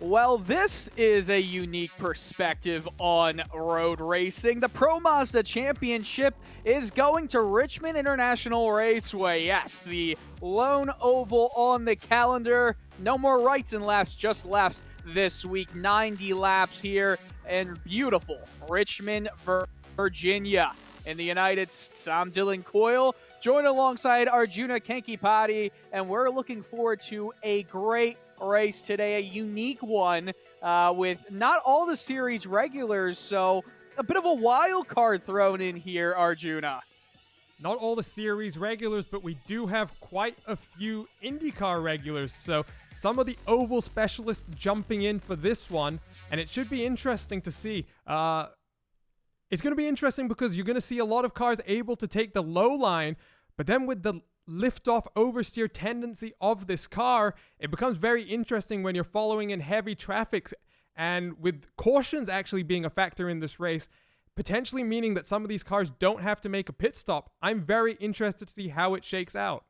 Well, this is a unique perspective on road racing. The Pro Mazda Championship is going to Richmond International Raceway. Yes, the lone oval on the calendar. No more rights and lefts, just lefts this week. 90 laps here in beautiful Richmond, Virginia. In the United States, I'm Dylan Coyle, joined alongside Arjuna Kankipati, and we're looking forward to a great race today, a unique one with not all the series regulars, so a bit of a wild card thrown in here, Arjuna. Not all the series regulars, but we do have quite a few IndyCar regulars, so some of the oval specialists jumping in for this one, and it should be interesting to see. It's going to be interesting because you're going to see a lot of cars able to take the low line, but then with the lift-off oversteer tendency of this car, it becomes very interesting when you're following in heavy traffic, and with cautions actually being a factor in this race, potentially meaning that some of these cars don't have to make a pit stop. I'm very interested to see how it shakes out.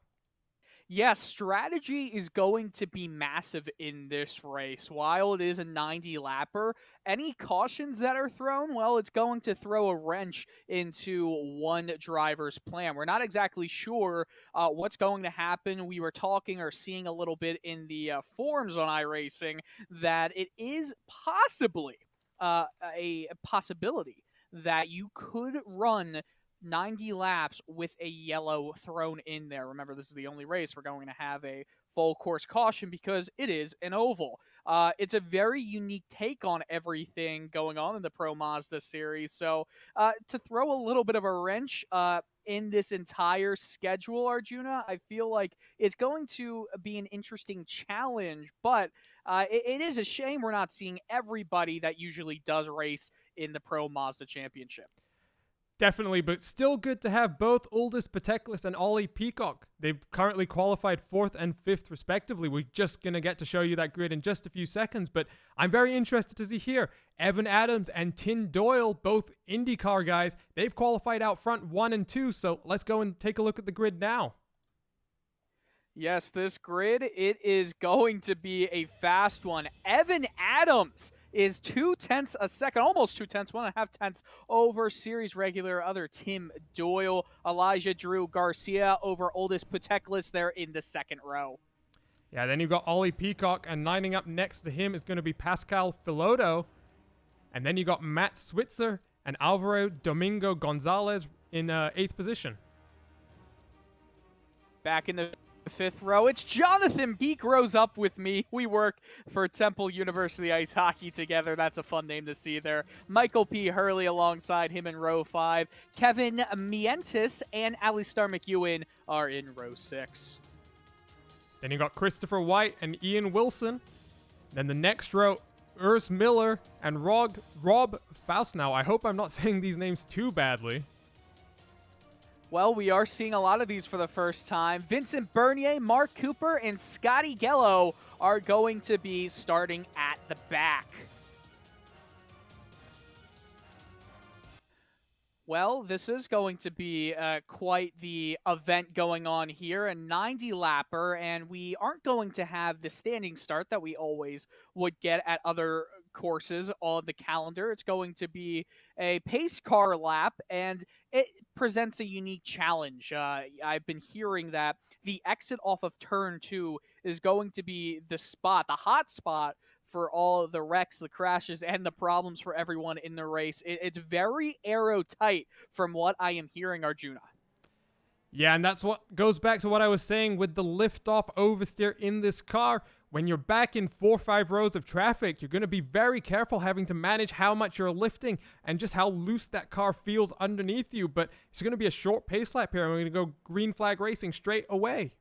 Yes, strategy is going to be massive in this race. While it is a 90-lapper, any cautions that are thrown, well, it's going to throw a wrench into one driver's plan. We're not exactly sure what's going to happen. We were talking or seeing a little bit in the forums on iRacing that it is possibly a possibility that you could run 90 laps with a yellow thrown in there. Remember, this is the only race we're going to have a full course caution because it is an oval. It's a very unique take on everything going on in the Pro Mazda series. So to throw a little bit of a wrench in this entire schedule, Arjuna, I feel like it's going to be an interesting challenge, but it is a shame we're not seeing everybody that usually does race in the Pro Mazda Championship. Definitely, but still good to have both Uldis Pateklis and Ollie Peacock. They've currently qualified 4th and 5th respectively. We're just going to get to show you that grid in just a few seconds, but I'm very interested to see here. Evan Adams and Tim Doyle, both IndyCar guys, they've qualified out front 1 and 2, so let's go and take a look at the grid now. Yes, this grid, it is going to be a fast one. Evan Adams is 0.2 a second, almost 0.2, 1.5 tenths over series regular other Tim Doyle. Elijah Drew Garcia over Uldis Pateklis there in the second row. Yeah, then you've got Ollie Peacock, and lining up next to him is going to be Pascal Filoto. And then you got Matt Switzer and Alvaro Domingo Gonzalez in 8th position. Back in the 5th row, it's Jonathan. He grows up with me. We work for Temple University Ice Hockey together. That's a fun name to see there. Michael P. Hurley alongside him in row 5. Kevin Mientis and Alistar McEwen are in row 6. Then you got Christopher White and Ian Wilson. Then the next row, Urs Miller and Rob Faustnow. I hope I'm not saying these names too badly. Well, we are seeing a lot of these for the first time. Vincent Bernier, Mark Cooper, and Scotty Gello are going to be starting at the back. Well, this is going to be quite the event going on here, a 90-lapper, and we aren't going to have the standing start that we always would get at other courses on the calendar. It's going to be a pace car lap, and it presents a unique challenge. I've been hearing that the exit off of turn 2 is going to be the spot, the hot spot for all the wrecks, the crashes, and the problems for everyone in the race. It's very aero-tight from what I am hearing, Arjuna. Yeah, and that's what goes back to what I was saying with the lift-off oversteer in this car. When you're back in 4 or 5 rows of traffic, you're going to be very careful having to manage how much you're lifting and just how loose that car feels underneath you. But it's going to be a short pace lap here, and we're going to go green flag racing straight away.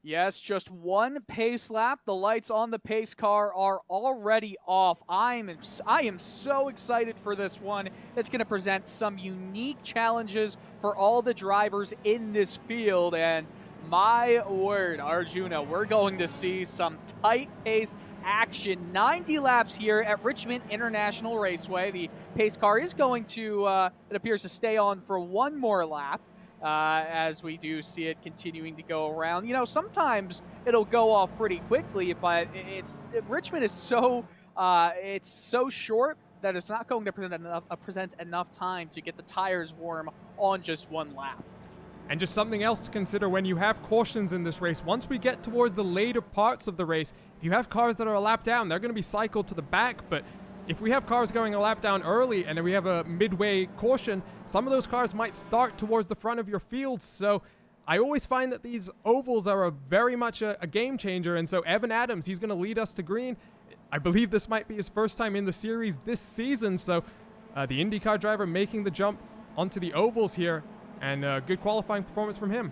Yes, just one pace lap. The lights on the pace car are already off. I am so excited for this one. It's going to present some unique challenges for all the drivers in this field. And my word, Arjuna, we're going to see some tight pace action. 90 laps here at Richmond International Raceway. The pace car is going to, it appears to stay on for one more lap. as we do see it continuing to go around. Sometimes it'll go off pretty quickly, but Richmond is it's so short that it's not going to present enough time to get the tires warm on just one lap. And just something else to consider when you have cautions in this race. Once we get towards the later parts of the race, if you have cars that are a lap down, they're going to be cycled to the back. But if we have cars going a lap down early and then we have a midway caution, some of those cars might start towards the front of your field. So I always find that these ovals are very much a game changer. And so Evan Adams, he's going to lead us to green. I believe this might be his first time in the series this season. So the IndyCar driver making the jump onto the ovals here. And a good qualifying performance from him.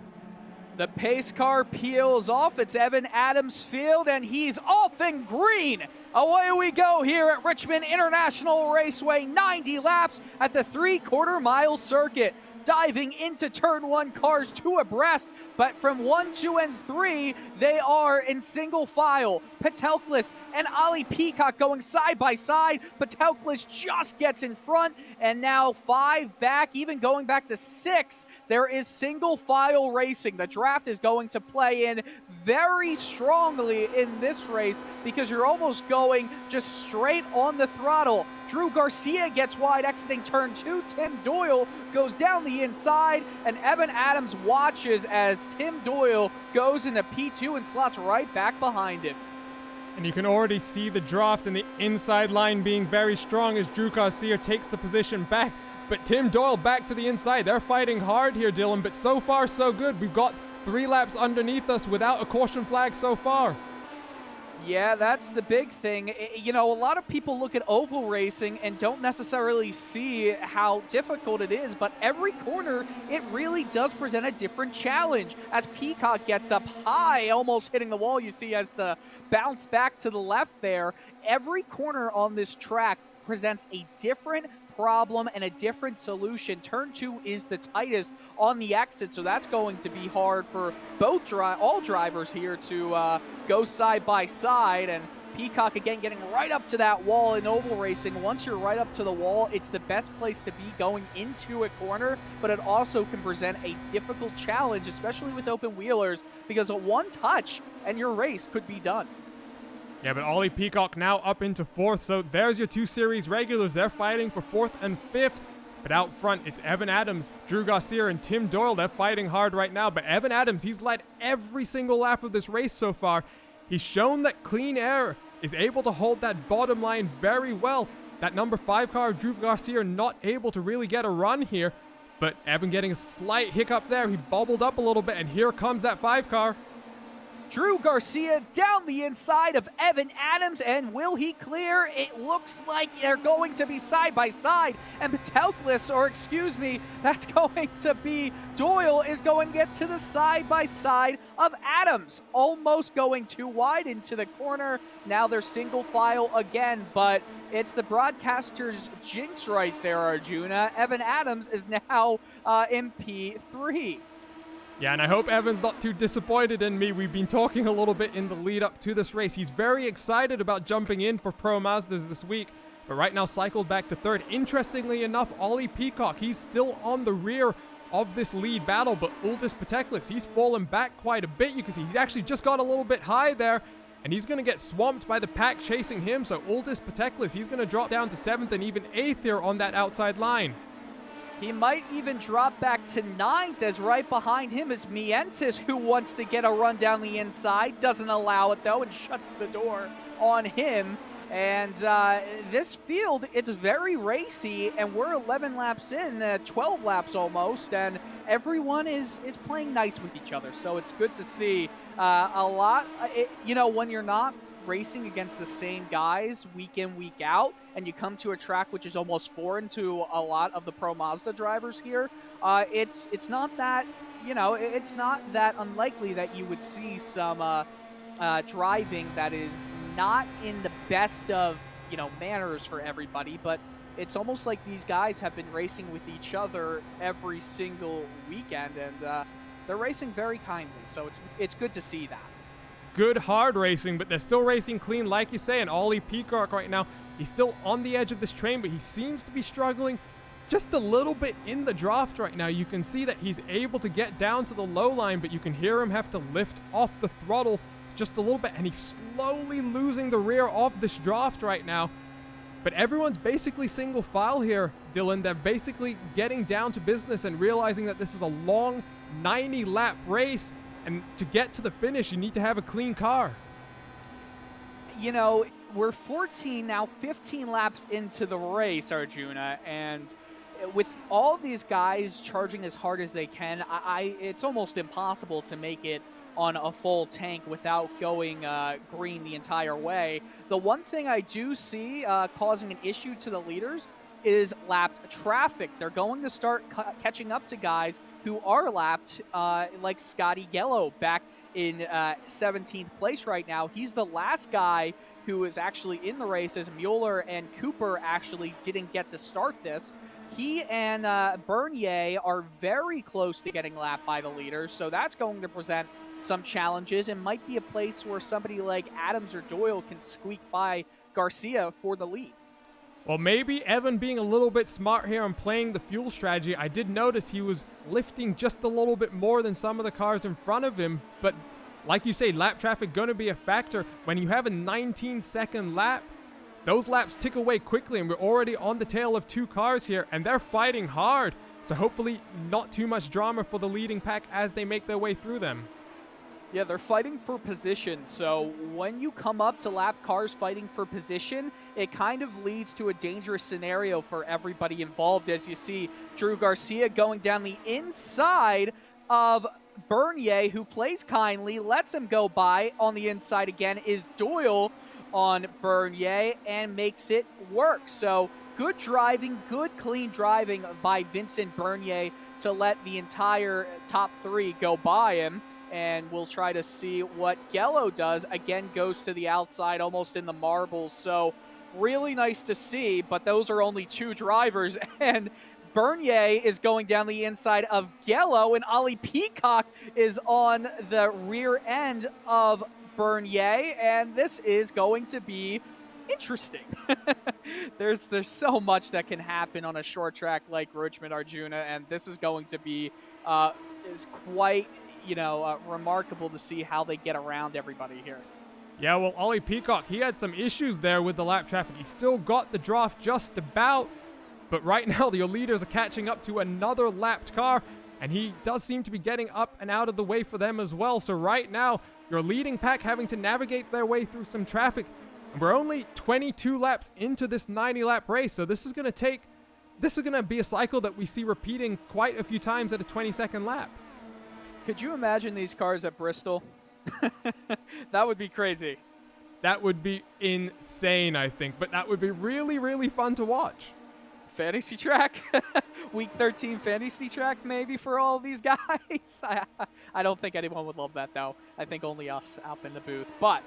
The pace car peels off. It's Evan Adams' field, and he's off in green. Away we go here at Richmond International Raceway. 90 laps at the 3/4 mile circuit. Diving into turn 1, cars 2 abreast, but from 1, 2, and 3, they are in single file. Patelklis and Ali Peacock going side by side. Patelklis just gets in front, and now 5 back, even going back to 6. There is single file racing. The draft is going to play in very strongly in this race because you're almost going just straight on the throttle. Drew Garcia gets wide exiting turn 2. Tim Doyle goes down the inside, and Evan Adams watches as Tim Doyle goes into P2 and slots right back behind him. And you can already see the draft and the inside line being very strong as Drew Garcia takes the position back. But Tim Doyle back to the inside. They're fighting hard here, Dylan, but so far so good. We've got 3 laps underneath us without a caution flag so far. Yeah, that's the big thing. A lot of people look at oval racing and don't necessarily see how difficult it is, but every corner, it really does present a different challenge. As Peacock gets up high, almost hitting the wall, you see has to bounce back to the left there. Every corner on this track presents a different problem and a different solution. Turn 2 is the tightest on the exit, so that's going to be hard for all drivers here to go side by side. And Peacock again getting right up to that wall in oval racing. Once you're right up to the wall, it's the best place to be going into a corner, but it also can present a difficult challenge, especially with open wheelers, because one touch and your race could be done. Yeah, but Ollie Peacock now up into 4th, so there's your 2 series regulars. They're fighting for 4th and 5th, but out front, it's Evan Adams, Drew Garcia, and Tim Doyle. They're fighting hard right now, but Evan Adams, he's led every single lap of this race so far. He's shown that Clean Air is able to hold that bottom line very well. That number 5 car, Drew Garcia, not able to really get a run here, but Evan getting a slight hiccup there. He bobbled up a little bit, and here comes that 5 car. Drew Garcia down the inside of Evan Adams, and will he clear? It looks like they're going to be side by side, and that's going to be Doyle is going to get to the side by side of Adams, almost going too wide into the corner. Now they're single file again, but it's the broadcaster's jinx right there, Arjuna. Evan Adams is now in P3. Yeah, and I hope Evan's not too disappointed in me. We've been talking a little bit in the lead up to this race. He's very excited about jumping in for Pro Mazdas this week, but right now cycled back to 3rd. Interestingly enough, Ollie Peacock, he's still on the rear of this lead battle, but Uldis Pateklis, he's fallen back quite a bit. You can see he actually just got a little bit high there, and he's going to get swamped by the pack chasing him. So Uldis Pateklis, he's going to drop down to 7th and even 8th here on that outside line. He might even drop back to 9th, as right behind him is Mientis, who wants to get a run down the inside. Doesn't allow it, though, and shuts the door on him. And this field, it's very racy, and we're 11 laps in, 12 laps almost, and everyone is playing nice with each other. So it's good to see a lot. When you're not racing against the same guys week in, week out, and you come to a track which is almost foreign to a lot of the Pro Mazda drivers here, it's not that, it's not that unlikely that you would see some driving that is not in the best of, manners for everybody, but it's almost like these guys have been racing with each other every single weekend, and they're racing very kindly, so it's good to see that. Good hard racing, but they're still racing clean, like you say. And Ollie Peacock right now, he's still on the edge of this train, but he seems to be struggling just a little bit in the draft right now. You can see that he's able to get down to the low line, but you can hear him have to lift off the throttle just a little bit, and he's slowly losing the rear of this draft right now. But everyone's basically single file here, Dylan. They're basically getting down to business and realizing that this is a long 90-lap race, and to get to the finish, you need to have a clean car. You know, we're 14 now, 15 laps into the race, Arjuna, and with all these guys charging as hard as they can, it's almost impossible to make it on a full tank without going green the entire way. The one thing I do see causing an issue to the leaders is lapped traffic. They're going to start catching up to guys who are lapped, like Scotty Gello back in 17th place right now. He's the last guy who is actually in the race, as Mueller and Cooper actually didn't get to start this. He and Bernier are very close to getting lapped by the leaders, so that's going to present some challenges and might be a place where somebody like Adams or Doyle can squeak by Garcia for the lead. Well, maybe Evan being a little bit smart here and playing the fuel strategy. I did notice he was lifting just a little bit more than some of the cars in front of him, but like you say, lap traffic going to be a factor. When you have a 19-second lap, those laps tick away quickly, and we're already on the tail of 2 cars here, and they're fighting hard. So hopefully not too much drama for the leading pack as they make their way through them. Yeah, they're fighting for position, so when you come up to lap cars fighting for position, it kind of leads to a dangerous scenario for everybody involved. As you see, Drew Garcia going down the inside of Bernier, who plays kindly, lets him go by. On the inside again is Doyle on Bernier and makes it work. So good driving, good clean driving by Vincent Bernier to let the entire top 3 go by him. And we'll try to see what Gello does. Again, goes to the outside, almost in the marbles. So really nice to see, but those are only 2 drivers. And Bernier is going down the inside of Gello, and Ollie Peacock is on the rear end of Bernier, and this is going to be interesting. There's so much that can happen on a short track like Richmond, Arjuna, and this is going to be is quite remarkable to see how they get around everybody here. Yeah, well, Ollie Peacock, he had some issues there with the lap traffic. He still got the draft just about, but right now the leaders are catching up to another lapped car, and he does seem to be getting up and out of the way for them as well. So right now, your leading pack having to navigate their way through some traffic, and we're only 22 laps into this 90-lap race, so this is going to be a cycle that we see repeating quite a few times at a 20-second lap. Could you imagine these cars at Bristol? That would be crazy. That would be insane, I think, but that would be really, really fun to watch. Fantasy track? Week 13 fantasy track maybe for all these guys? I don't think anyone would love that, though. I think only us out in the booth. But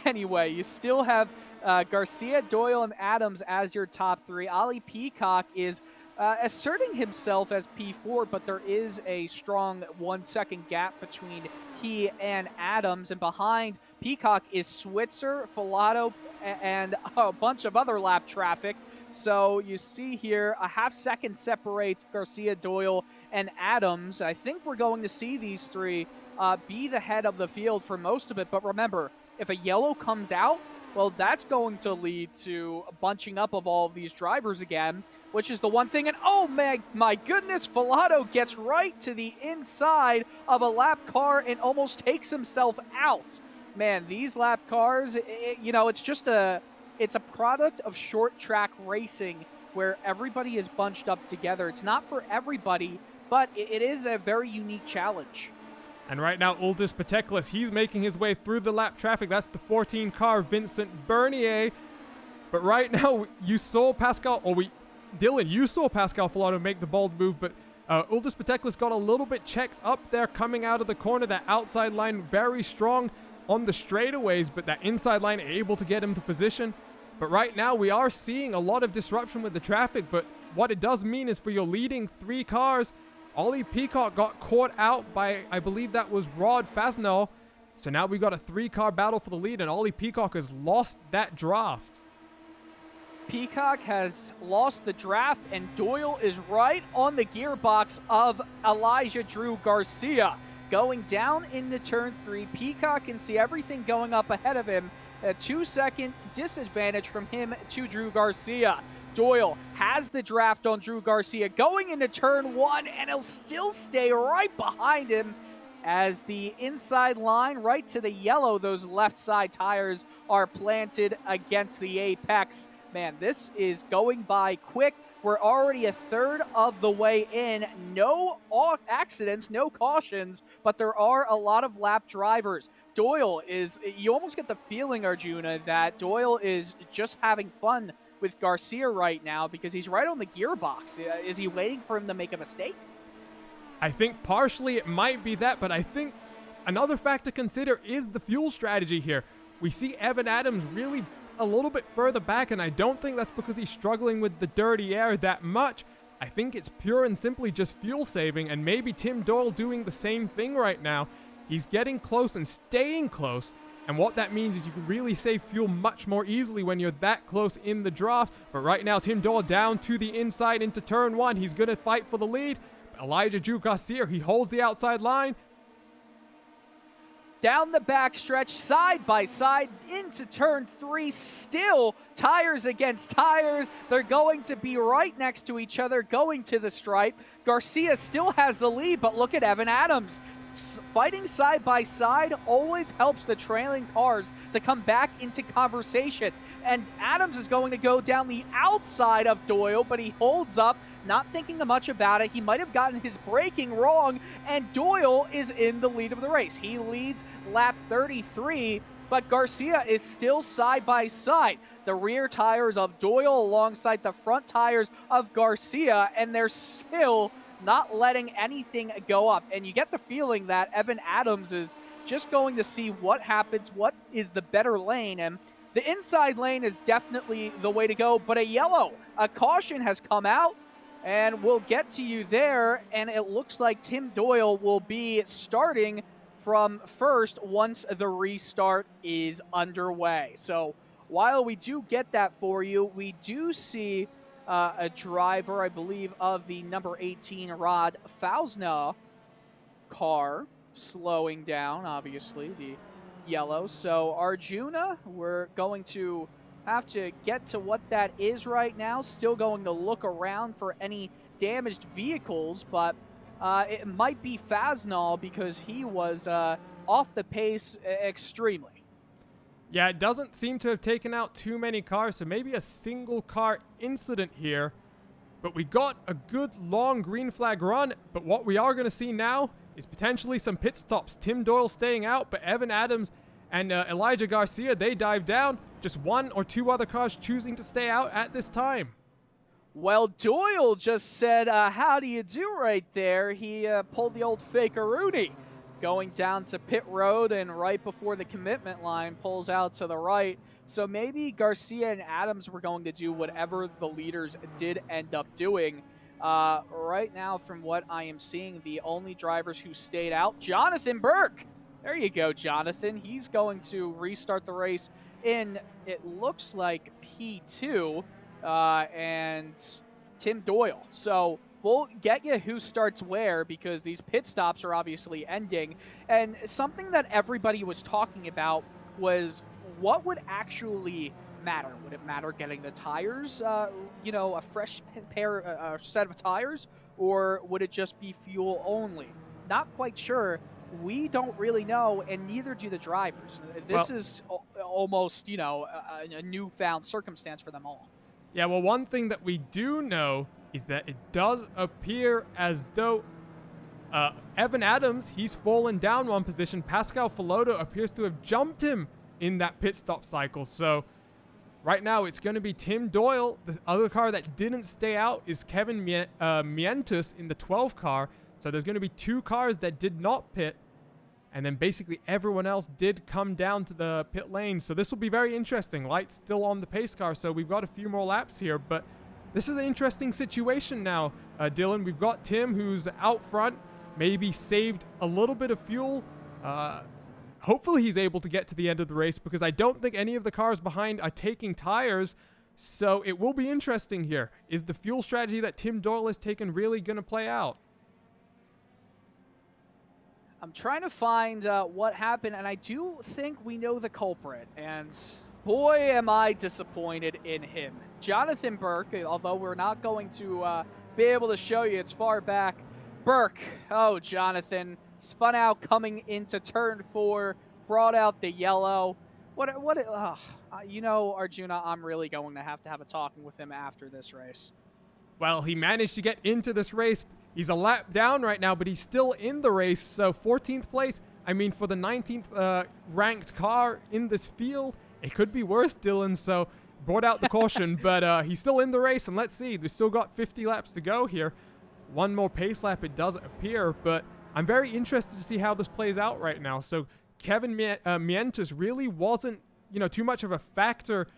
anyway, you still have Garcia, Doyle, and Adams as your top 3. Ollie Peacock is asserting himself as P4, but there is a strong 1-second gap between he and Adams, and behind Peacock is Switzer, Filato, and a bunch of other lap traffic. So you see here a half-second separates Garcia, Doyle, and Adams. I think we're going to see these 3 be the head of the field for most of it, but remember, if a yellow comes out, well, that's going to lead to a bunching up of all of these drivers again, which is the one thing. And oh my goodness, Filato gets right to the inside of a lap car and almost takes himself out. Man, these lap cars, it's a product of short track racing where everybody is bunched up together. It's not for everybody, but it is a very unique challenge. And right now, Uldis Pateklis, he's making his way through the lap traffic. That's the 14 car, Vincent Bernier. But right now, you saw Pascal Filato make the bold move, but Uldis Pateklis got a little bit checked up there coming out of the corner. That outside line very strong on the straightaways, but that inside line able to get him to position. But right now, we are seeing a lot of disruption with the traffic, but what it does mean is for your leading 3 cars, Ollie Peacock got caught out by, I believe that was Rod Fasnell. So now we've got a 3-car battle for the lead, and Ollie Peacock has lost that draft. Peacock has lost the draft, and Doyle is right on the gearbox of Elijah Drew Garcia. Going down into turn 3, Peacock can see everything going up ahead of him. A 2-second disadvantage from him to Drew Garcia. Doyle has the draft on Drew Garcia going into turn 1, and he'll still stay right behind him as the inside line right to the yellow, those left side tires are planted against the apex. Man, this is going by quick. We're already a third of the way in. No accidents, no cautions, but there are a lot of lap drivers. Doyle is, you almost get the feeling, Arjuna, that Doyle is just having fun with Garcia right now because he's right on the gearbox. Is he waiting for him to make a mistake? I think partially it might be that, but I think another fact to consider is the fuel strategy here. We see Evan Adams really a little bit further back, and I don't think that's because he's struggling with the dirty air that much. I think it's pure and simply just fuel saving, and maybe Tim Doyle doing the same thing right now. He's getting close and staying close, and what that means is you can really save fuel much more easily when you're that close in the draft. But right now, Tim Doyle down to the inside into turn 1. He's going to fight for the lead. Elijah Drew Garcia, he holds the outside line. Down the backstretch, side by side, into turn 3, still tires against tires. They're going to be right next to each other, going to the stripe. Garcia still has the lead, but look at Evan Adams. Fighting side by side always helps the trailing cars to come back into conversation. And Adams is going to go down the outside of Doyle, but he holds up, not thinking much about it. He might have gotten his braking wrong, and Doyle is in the lead of the race. He leads lap 33, but Garcia is still side by side. The rear tires of Doyle alongside the front tires of Garcia, and they're still not letting anything go up. And you get the feeling that Evan Adams is just going to see what happens, what is the better lane. And the inside lane is definitely the way to go, but a caution has come out, and we'll get to you there. And it looks like Tim Doyle will be starting from first once the restart is underway. So while we do get that for you, we do see a driver, I believe, of the number 18 Rod Fausna car slowing down, obviously, the yellow. So Arjuna, we're going to have to get to what that is right now. Still going to look around for any damaged vehicles, but it might be Fausna because he was off the pace extremely. Yeah, it doesn't seem to have taken out too many cars, so maybe a single car incident here. But we got a good long green flag run, but what we are going to see now is potentially some pit stops. Tim Doyle staying out, but Evan Adams and Elijah Garcia, they dive down. Just one or two other cars choosing to stay out at this time. Well, Doyle just said, how do you do right there? He pulled the old fakeroonie. Going down to pit road, and right before the commitment line pulls out to the right. So maybe Garcia and Adams were going to do whatever the leaders did end up doing. Right now, from what I am seeing, the only drivers who stayed out, Jonathan Burke. There you go, Jonathan. He's going to restart the race in, it looks like, P2, and Tim Doyle. So we'll get you who starts where because these pit stops are obviously ending. And something that everybody was talking about was what would actually matter. Would it matter getting the tires, a fresh set of tires, or would it just be fuel only? Not quite sure. We don't really know, and neither do the drivers. This is almost, a newfound circumstance for them all. Yeah, well, one thing that we do know is that it does appear as though Evan Adams, he's fallen down one position. Pascal Filotto appears to have jumped him in that pit stop cycle. So right now it's going to be Tim Doyle. The other car that didn't stay out is Kevin Mientus in the 12 car. So there's going to be two cars that did not pit. And then basically everyone else did come down to the pit lane. So this will be very interesting. Light's still on the pace car, so we've got a few more laps here. But this is an interesting situation now, Dylan. We've got Tim, who's out front, maybe saved a little bit of fuel. Hopefully he's able to get to the end of the race because I don't think any of the cars behind are taking tires. So it will be interesting here. Is the fuel strategy that Tim Doyle has taken really going to play out? I'm trying to find what happened, and I do think we know the culprit. And boy, am I disappointed in him. Jonathan Burke, although we're not going to be able to show you, it's far back. Burke, oh, Jonathan, spun out coming into turn 4, brought out the yellow. You know, Arjuna, I'm really going to have a talking with him after this race. Well, he managed to get into this race. He's a lap down right now, but he's still in the race. So 14th place, I mean, for the 19th ranked car in this field, it could be worse, Dylan. So brought out the caution, but he's still in the race. And let's see, we've still got 50 laps to go here. One more pace lap, it does appear, but I'm very interested to see how this plays out right now. So Kevin Mientus really wasn't, too much of a factor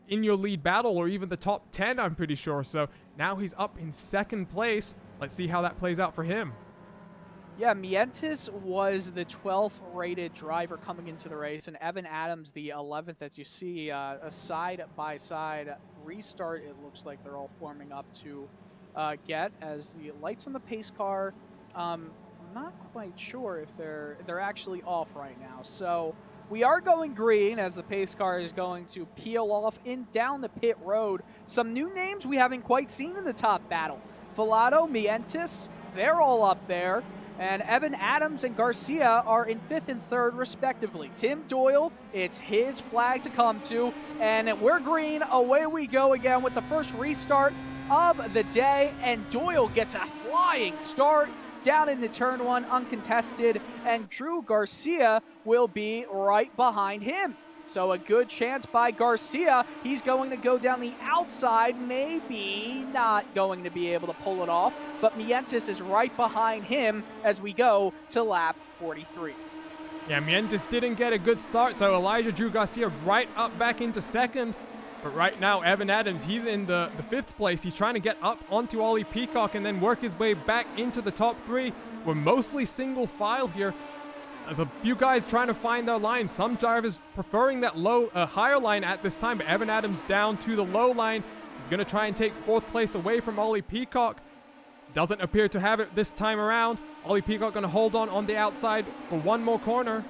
in your lead battle or even the top 10, I'm pretty sure. So now he's up in 2nd place. Let's see how that plays out for him. Yeah, Mientus was the 12th rated driver coming into the race, and Evan Adams the 11th. As you see, a side-by-side restart, it looks like they're all forming up to get as the lights on the pace car. I'm not quite sure if they're actually off right now. So we are going green as the pace car is going to peel off in down the pit road. Some new names we haven't quite seen in the top battle. Villado, Mientus, they're all up there. And Evan Adams and Garcia are in 5th and 3rd, respectively. Tim Doyle, it's his flag to come to. And we're green. Away we go again with the first restart of the day. And Doyle gets a flying start down into turn 1, uncontested. And Drew Garcia will be right behind him. So a good chance by Garcia. He's going to go down the outside, maybe not going to be able to pull it off, but Mientus is right behind him as we go to lap 43. Yeah, Mientus didn't get a good start, so Elijah Drew Garcia right up back into 2nd. But right now, Evan Adams, he's in the 5th place. He's trying to get up onto Ollie Peacock and then work his way back into the top 3. We're mostly single file here. There's a few guys trying to find their line. Some drivers preferring that higher line at this time, but Evan Adams down to the low line. He's going to try and take 4th place away from Ollie Peacock. Doesn't appear to have it this time around. Ollie Peacock going to hold on the outside for one more corner.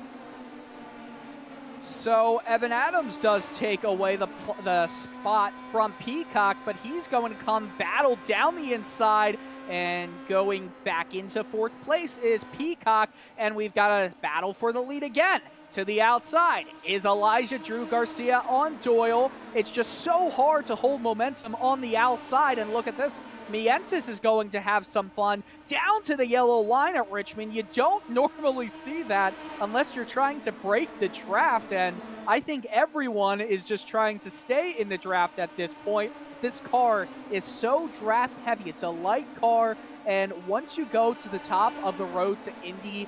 So Evan Adams does take away the spot from Peacock, but he's going to come battle down the inside. And going back into 4th place is Peacock, and we've got a battle for the lead again. To the outside is Elijah Drew Garcia on Doyle. It's just so hard to hold momentum on the outside, and look at this. Mientus is going to have some fun down to the yellow line at Richmond. You don't normally see that unless you're trying to break the draft, and I think everyone is just trying to stay in the draft at this point. This car is so draft heavy. It's a light car, and once you go to the top of the road to Indy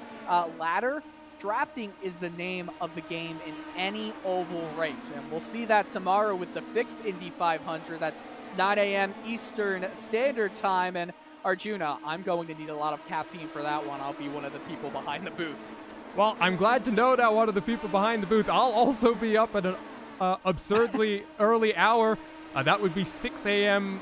ladder, drafting is the name of the game in any oval race. And we'll see that tomorrow with the fixed Indy 500. That's 9 a.m. Eastern Standard Time. And Arjuna, I'm going to need a lot of caffeine for that one. I'll be one of the people behind the booth. Well, I'm glad to know that one of the people behind the booth. I'll also be up at an absurdly early hour. That would be 6 a.m.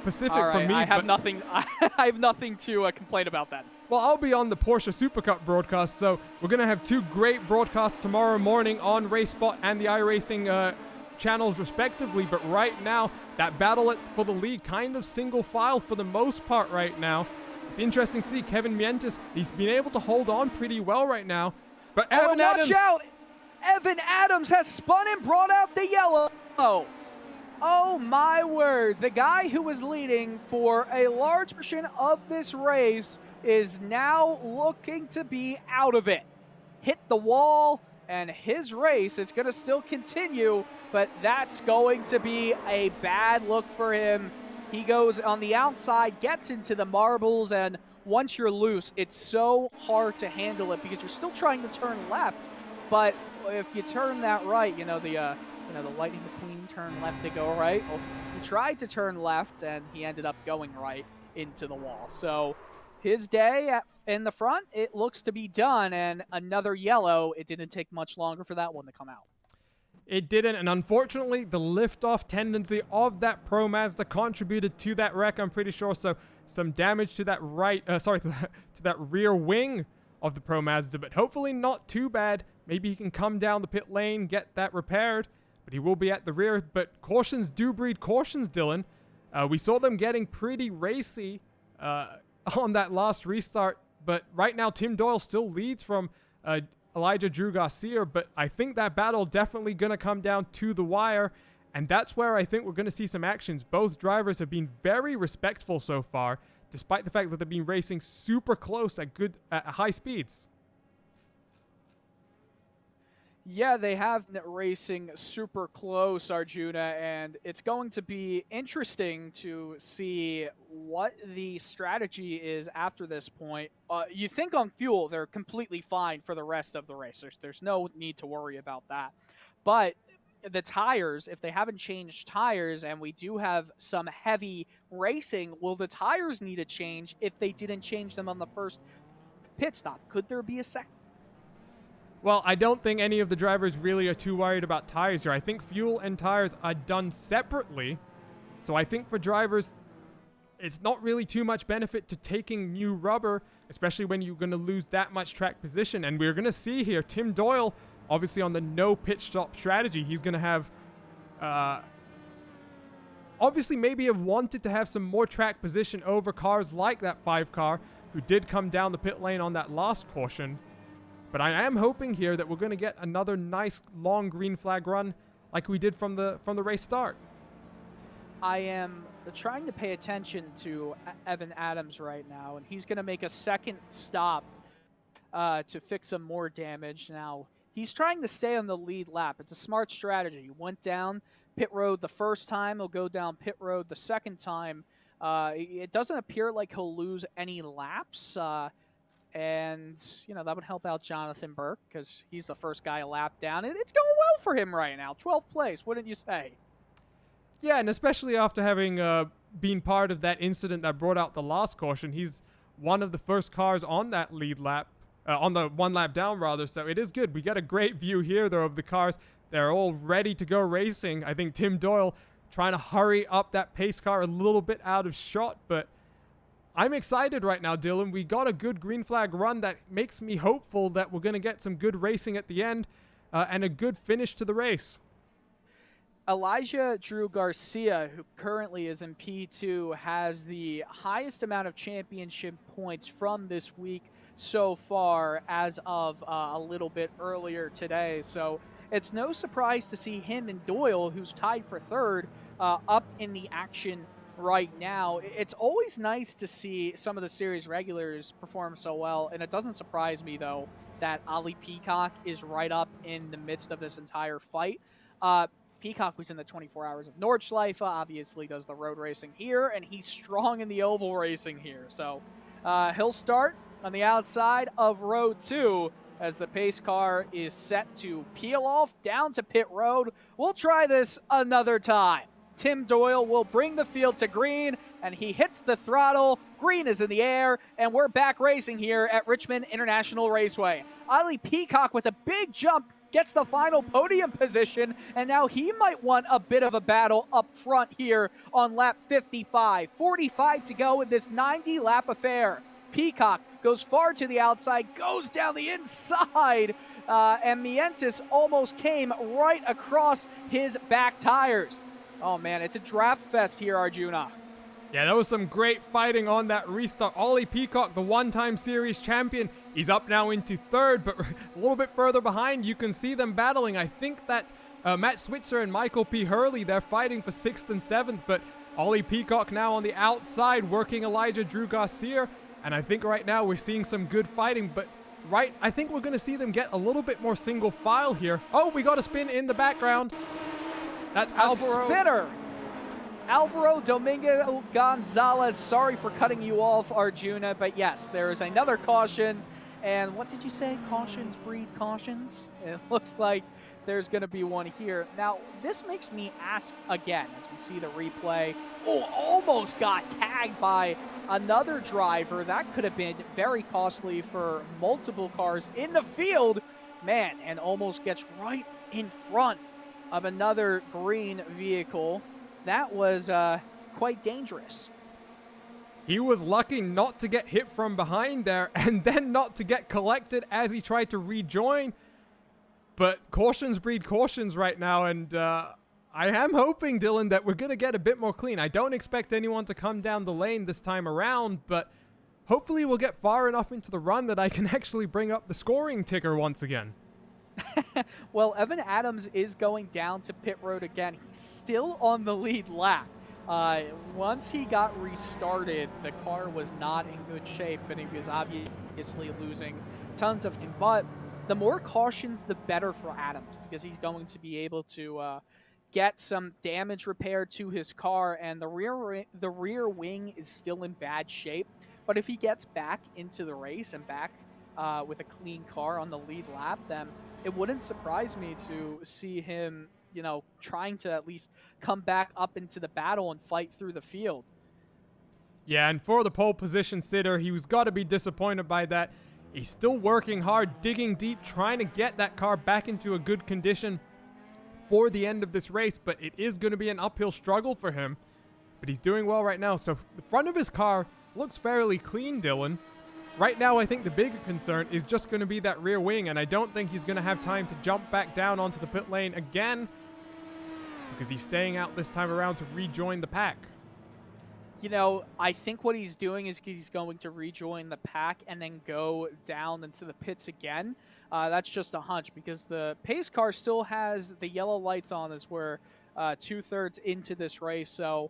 Pacific for me. I have nothing. I have nothing to complain about that. Well, I'll be on the Porsche Super Cup broadcast, so we're going to have 2 great broadcasts tomorrow morning on RaceSpot and the iRacing channels respectively. But right now, that battle for the lead kind of single file for the most part right now. It's interesting to see Kevin Mientus. He's been able to hold on pretty well right now. But Evan Adams, watch out! Evan Adams has spun and brought out the yellow. Oh my word, the guy who was leading for a large portion of this race is now looking to be out of it. Hit the wall, and his race is going to still continue, but that's going to be a bad look for him. He goes on the outside, gets into the marbles, and once you're loose, it's so hard to handle it because you're still trying to turn left, but if you turn that right, the Lightning McQueen turn left to go right. Well, he tried to turn left, and he ended up going right into the wall. So his day in the front, it looks to be done, and another yellow. It didn't take much longer for that one to come out. it didn't, and unfortunately, the lift-off tendency of that Pro Mazda contributed to that wreck, I'm pretty sure, so some damage to that to that rear wing of the Pro Mazda, but hopefully not too bad. Maybe he can come down the pit lane, get that repaired, but he will be at the rear. But cautions do breed cautions, Dylan. We saw them getting pretty racy on that last restart, but right now Tim Doyle still leads from Elijah Drew Garcia, but I think that battle definitely going to come down to the wire, and that's where I think we're going to see some actions. Both drivers have been very respectful so far, despite the fact that they've been racing super close at high speeds. Yeah, they have racing super close, Arjuna, and it's going to be interesting to see what the strategy is after this point. You think on fuel, they're completely fine for the rest of the race. There's no need to worry about that. But the tires, if they haven't changed tires, and we do have some heavy racing, will the tires need a change if they didn't change them on the first pit stop? Could there be a second? Well, I don't think any of the drivers really are too worried about tires here. I think fuel and tires are done separately. So I think for drivers, it's not really too much benefit to taking new rubber, especially when you're going to lose that much track position. And we're going to see here, Tim Doyle, obviously on the no pit stop strategy, he's going to have, obviously maybe have wanted to have some more track position over cars like that 5 car, who did come down the pit lane on that last caution. But I am hoping here that we're going to get another nice long green flag run like we did from the race start. I am trying to pay attention to Evan Adams right now, and he's going to make a second stop to fix some more damage. Now, he's trying to stay on the lead lap. It's a smart strategy. He went down pit road the first time. He'll go down pit road the second time. It doesn't appear like he'll lose any laps. And, that would help out Jonathan Burke because he's the first guy a lap down. It's going well for him right now. 12th place, wouldn't you say? Yeah, and especially after having been part of that incident that brought out the last caution, he's one of the first cars on that lead lap, on the one lap down rather, so it is good. We get a great view here, though, of the cars. They're all ready to go racing. I think Tim Doyle trying to hurry up that pace car a little bit out of shot, but I'm excited right now, Dylan. We got a good green flag run that makes me hopeful that we're going to get some good racing at the end and a good finish to the race. Elijah Drew Garcia, who currently is in P2, has the highest amount of championship points from this week so far as of a little bit earlier today. So it's no surprise to see him and Doyle, who's tied for third, up in the action right now. It's always nice to see some of the series regulars perform so well, and it doesn't surprise me, though, that Ali Peacock is right up in the midst of this entire fight. Peacock was in the 24 Hours of Nordschleife, obviously does the road racing here, and he's strong in the oval racing here. So he'll start on the outside of road 2 as the pace car is set to peel off down to pit road. We'll try this another time. Tim Doyle will bring the field to green, and he hits the throttle. Green is in the air, and we're back racing here at Richmond International Raceway. Ali Peacock with a big jump gets the final podium position, and now he might want a bit of a battle up front here on lap 55. 45 to go in this 90-lap affair. Peacock goes far to the outside, goes down the inside, and Mientis almost came right across his back tires. Oh, man, it's a draft fest here, Arjuna. Yeah, that was some great fighting on that restart. Ollie Peacock, the one-time series champion, he's up now into third, but a little bit further behind, you can see them battling. I think that Matt Switzer and Michael P. Hurley, they're fighting for 6th and 7th, but Ollie Peacock now on the outside working Elijah Drew Garcia, and I think right now we're seeing some good fighting, but I think we're going to see them get a little bit more single file here. Oh, we got a spin in the background. That's Alvaro. A spinner. Alvaro Domingo Gonzalez. Sorry for cutting you off, Arjuna, but yes, there is another caution. And what did you say? Cautions breed cautions? It looks like there's going to be one here. Now, this makes me ask again as we see the replay. Oh, almost got tagged by another driver. That could have been very costly for multiple cars in the field. Man, and almost gets right in front of another green vehicle. That was quite dangerous. He was lucky not to get hit from behind there and then not to get collected as he tried to rejoin. But cautions breed cautions right now, and I am hoping, Dylan, that we're going to get a bit more clean. I don't expect anyone to come down the lane this time around, but hopefully we'll get far enough into the run that I can actually bring up the scoring ticker once again. Well, Evan Adams is going down to pit road again. He's still on the lead lap. Once he got restarted, the car was not in good shape, and he was obviously losing tons of time. But the more cautions, the better for Adams, because he's going to be able to get some damage repaired to his car, and the rear wing is still in bad shape. But if he gets back into the race and back with a clean car on the lead lap, then it wouldn't surprise me to see him, trying to at least come back up into the battle and fight through the field. Yeah, and for the pole position sitter, he was got to be disappointed by that. He's still working hard, digging deep, trying to get that car back into a good condition for the end of this race, but it is going to be an uphill struggle for him. But he's doing well right now. So the front of his car looks fairly clean, Dylan. Right now, I think the bigger concern is just going to be that rear wing, and I don't think he's going to have time to jump back down onto the pit lane again, because he's staying out this time around to rejoin the pack. I think what he's doing is he's going to rejoin the pack and then go down into the pits again. That's just a hunch, because the pace car still has the yellow lights on as we're 2/3 into this race. So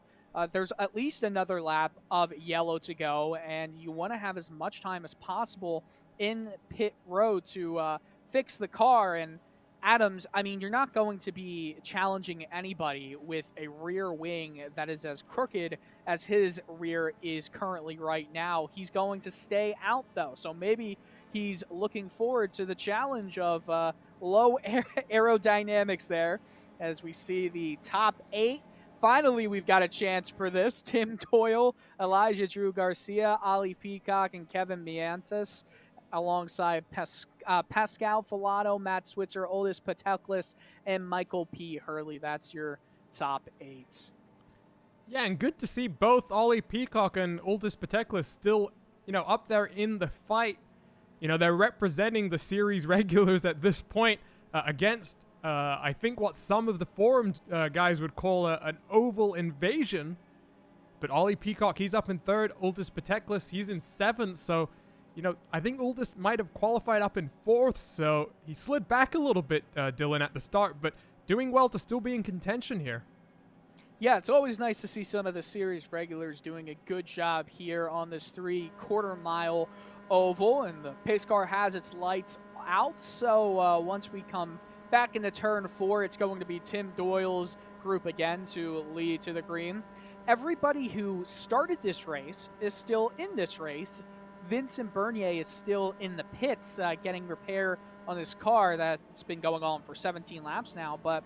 there's at least another lap of yellow to go, and you want to have as much time as possible in pit road to fix the car. And Adams, I mean, you're not going to be challenging anybody with a rear wing that is as crooked as his rear is currently right now. He's going to stay out, though. So maybe he's looking forward to the challenge of low aerodynamics there, as we see the top 8. Finally, we've got a chance for this. Tim Doyle, Elijah Drew Garcia, Ali Peacock, and Kevin Miantis, alongside Pascal Filato, Matt Switzer, Oldest Pateklis, and Michael P. Hurley. That's your top 8. Yeah, and good to see both Ollie Peacock and Oldest Pateklis still, up there in the fight. They're representing the series regulars at this point against, I think, what some of the forum guys would call an oval invasion. But Ollie Peacock, he's up in 3rd. Oldest Pateklis, he's in 7th. So, I think Oldest might have qualified up in 4th. So he slid back a little bit, Dylan, at the start. But doing well to still be in contention here. Yeah, it's always nice to see some of the series regulars doing a good job here on this 3/4 mile oval, and the pace car has its lights out. So once we come back into turn 4, it's going to be Tim Doyle's group again to lead to the green. Everybody who started this race is still in this race. Vincent Bernier is still in the pits getting repair on this car that's been going on for 17 laps now, but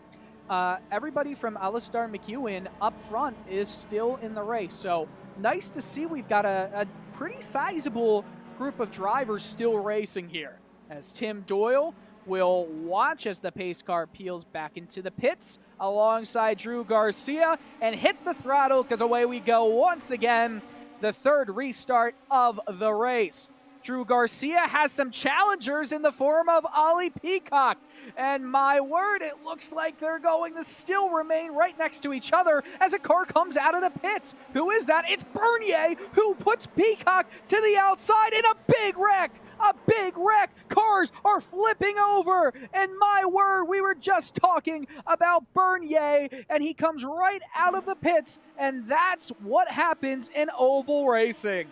everybody from Alistair McEwen up front is still in the race. So nice to see we've got a pretty sizable group of drivers still racing here, as Tim Doyle will watch as the pace car peels back into the pits alongside Drew Garcia and hit the throttle, because away we go once again. The 3rd restart of the race. Drew Garcia has some challengers in the form of Ollie Peacock. And my word, it looks like they're going to still remain right next to each other as a car comes out of the pits. Who is that? It's Bernier, who puts Peacock to the outside in a big wreck. A big wreck. Cars are flipping over. And my word, we were just talking about Bernier, and he comes right out of the pits. And that's what happens in oval racing.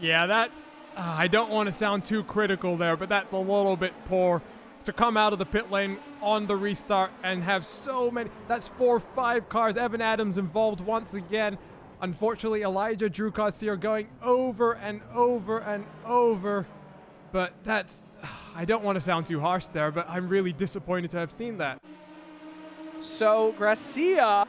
Yeah, that's... I don't want to sound too critical there, but that's a little bit poor to come out of the pit lane on the restart and have so many... That's 4 or 5 cars. Evan Adams involved once again. Unfortunately, Elijah Drew Garcia going over and over and over. But that's... I don't want to sound too harsh there, but I'm really disappointed to have seen that. So, Garcia...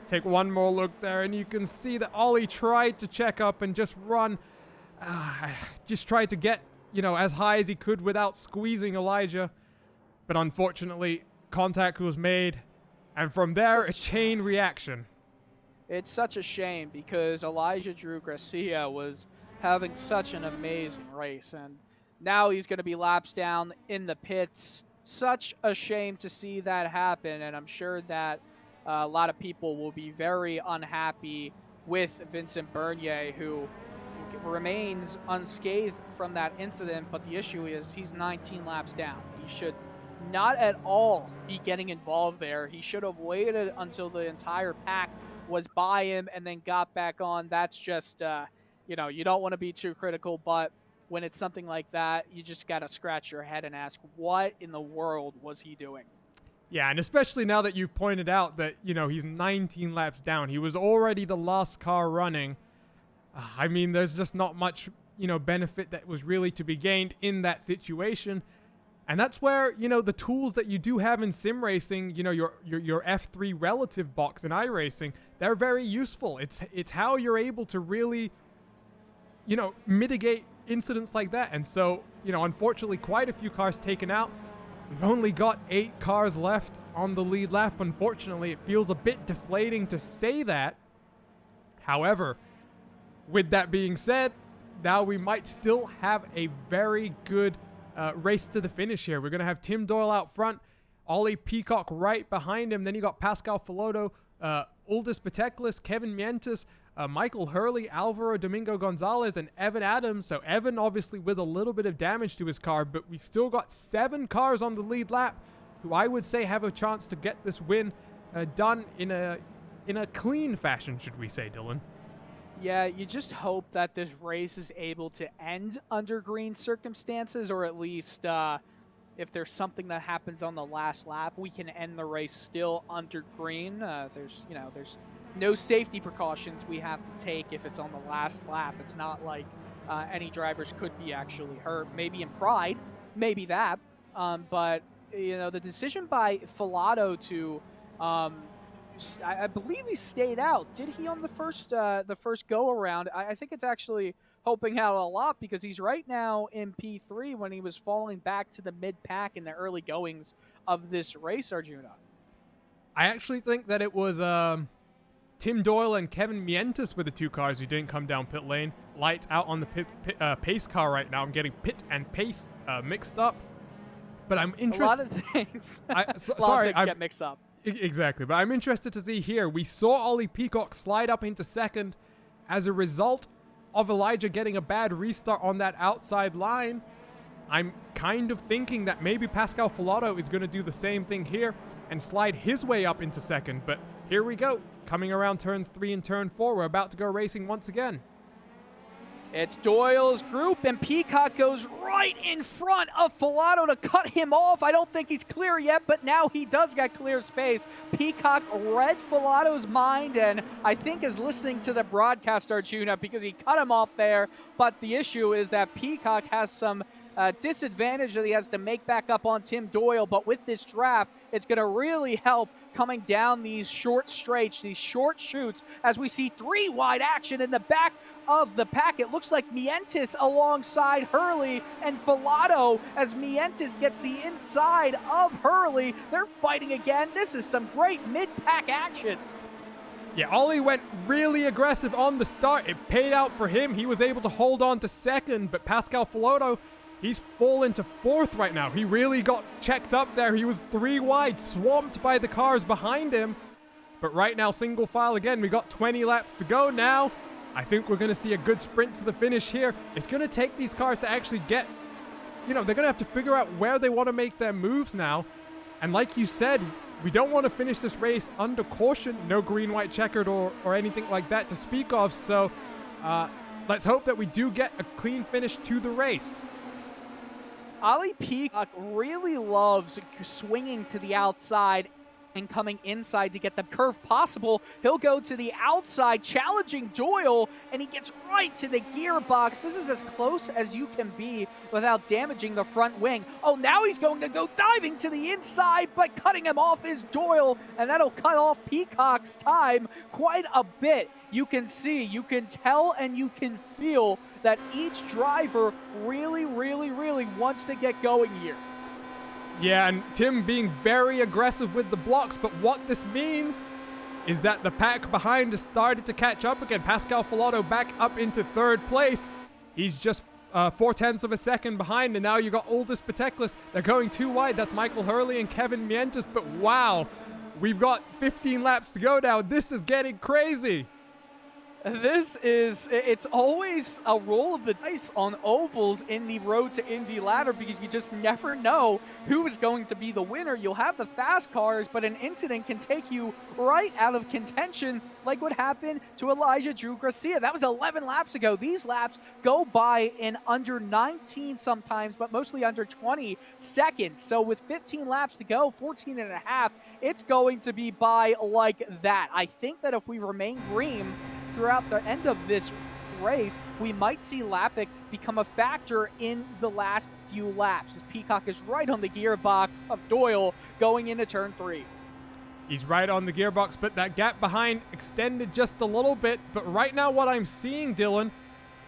Take one more look there, and you can see that Ollie tried to check up and just run. Just tried to get, as high as he could without squeezing Elijah. But unfortunately, contact was made. And from there, a chain reaction. It's such a shame because Elijah Drew Garcia was having such an amazing race. And now he's going to be laps down in the pits. Such a shame to see that happen. And I'm sure that a lot of people will be very unhappy with Vincent Bernier, who remains unscathed from that incident. But the issue is he's 19 laps down. He should not at all be getting involved there. He should have waited until the entire pack was by him and then got back on. That's just, you don't want to be too critical, but when it's something like that, you just got to scratch your head and ask, what in the world was he doing? Yeah, and especially now that you've pointed out that, he's 19 laps down. He was already the last car running. I mean, there's just not much, benefit that was really to be gained in that situation. And that's where, the tools that you do have in sim racing, your F3 relative box in iRacing, they're very useful. It's how you're able to really, mitigate incidents like that. And so, unfortunately, quite a few cars taken out. We've only got 8 cars left on the lead lap. Unfortunately, it feels a bit deflating to say that. However, with that being said, now we might still have a very good race to the finish here. We're going to have Tim Doyle out front, Ollie Peacock right behind him. Then you got Pascal Filotto, Uldis Pateklis, Kevin Mientus, Michael Hurley, Alvaro Domingo Gonzalez, and Evan Adams. So Evan obviously with a little bit of damage to his car, but we've still got 7 cars on the lead lap who I would say have a chance to get this win done in a clean fashion, should we say, Dylan? Yeah, you just hope that this race is able to end under green circumstances, or at least if there's something that happens on the last lap, we can end the race still under green. There's no safety precautions we have to take if it's on the last lap. It's not like any drivers could be actually hurt. Maybe in Pride, maybe that. But the decision by Filotto to I believe he stayed out. Did he on the first go around? I think it's actually helping out a lot because he's right now in P3 when he was falling back to the mid pack in the early goings of this race, Arjuna. I actually think that it was Tim Doyle and Kevin Mientus were the 2 cars who didn't come down pit lane. Light out on the pace car right now. I'm getting pit and pace mixed up. But I'm interested. A lot of things. Get mixed up. Exactly, but I'm interested to see here. We saw Ollie Peacock slide up into second as a result of Elijah getting a bad restart on that outside line. I'm kind of thinking that maybe Pascal Filotto is going to do the same thing here and slide his way up into second, but here we go. Coming around turns 3 and turn 4, we're about to go racing once again. It's Doyle's group, and Peacock goes right in front of Filotto to cut him off. I don't think he's clear yet, but now he does get clear space. Peacock read Filotto's mind, and I think is listening to the broadcast, Arjuna, because he cut him off there. But the issue is that Peacock has some disadvantage that he has to make back up on Tim Doyle. But with this draft, it's going to really help coming down these short straights, these short chutes, as we see 3 wide action in the back of the pack. It looks like Mientus alongside Hurley and Filotto as Mientus gets the inside of Hurley. They're fighting again. This is some great mid-pack action. Yeah, Ollie went really aggressive on the start. It paid out for him. He was able to hold on to second, but Pascal Filotto, he's fallen to 4th right now. He really got checked up there. He was 3 wide, swamped by the cars behind him. But right now, single file again. We got 20 laps to go now. I think we're going to see a good sprint to the finish here. It's going to take these cars to actually get, they're going to have to figure out where they want to make their moves now. And like you said, we don't want to finish this race under caution. No green, white, checkered or anything like that to speak of. So let's hope that we do get a clean finish to the race. Ollie Peacock really loves swinging to the outside and coming inside to get the curve possible. He'll go to the outside, challenging Doyle, and he gets right to the gearbox. This is as close as you can be without damaging the front wing. Oh, now he's going to go diving to the inside, but cutting him off is Doyle, and that'll cut off Peacock's time quite a bit. You can see, you can tell, and you can feel that each driver really wants to get going here. Yeah, and Tim being very aggressive with the blocks, but what this means is that the pack behind has started to catch up again. Pascal Filato back up into third place. He's just 0.4 of a second behind, and now you got Aldis Pateklis. They're going too wide. That's Michael Hurley and Kevin Mientus, but wow, we've got 15 laps to go now. This is getting crazy. It's always a roll of the dice on ovals in the Road to Indy ladder because you just never know who is going to be the winner. You'll have the fast cars, but an incident can take you right out of contention, like what happened to Elijah Drew Garcia. That was 11 laps ago. These laps go by in under 19 sometimes, but mostly under 20 seconds. So with 15 laps to go, 14 and a half, it's going to be by like that. I think that if we remain green throughout the end of this race, we might see Lapik become a factor in the last few laps, as Peacock is right on the gearbox of Doyle going into turn 3. He's right on the gearbox, but that gap behind extended just a little bit. But right now what I'm seeing, Dylan,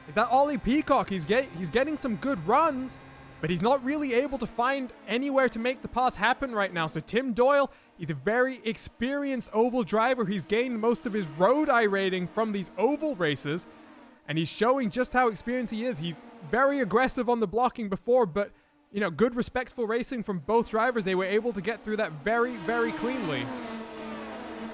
is that Ollie Peacock, he's getting some good runs, but he's not really able to find anywhere to make the pass happen right now. So Tim Doyle, he's a very experienced oval driver. He's gained most of his road iRating from these oval races, and he's showing just how experienced he is. He's very aggressive on the blocking before, but, you know, good respectful racing from both drivers. They were able to get through that very cleanly.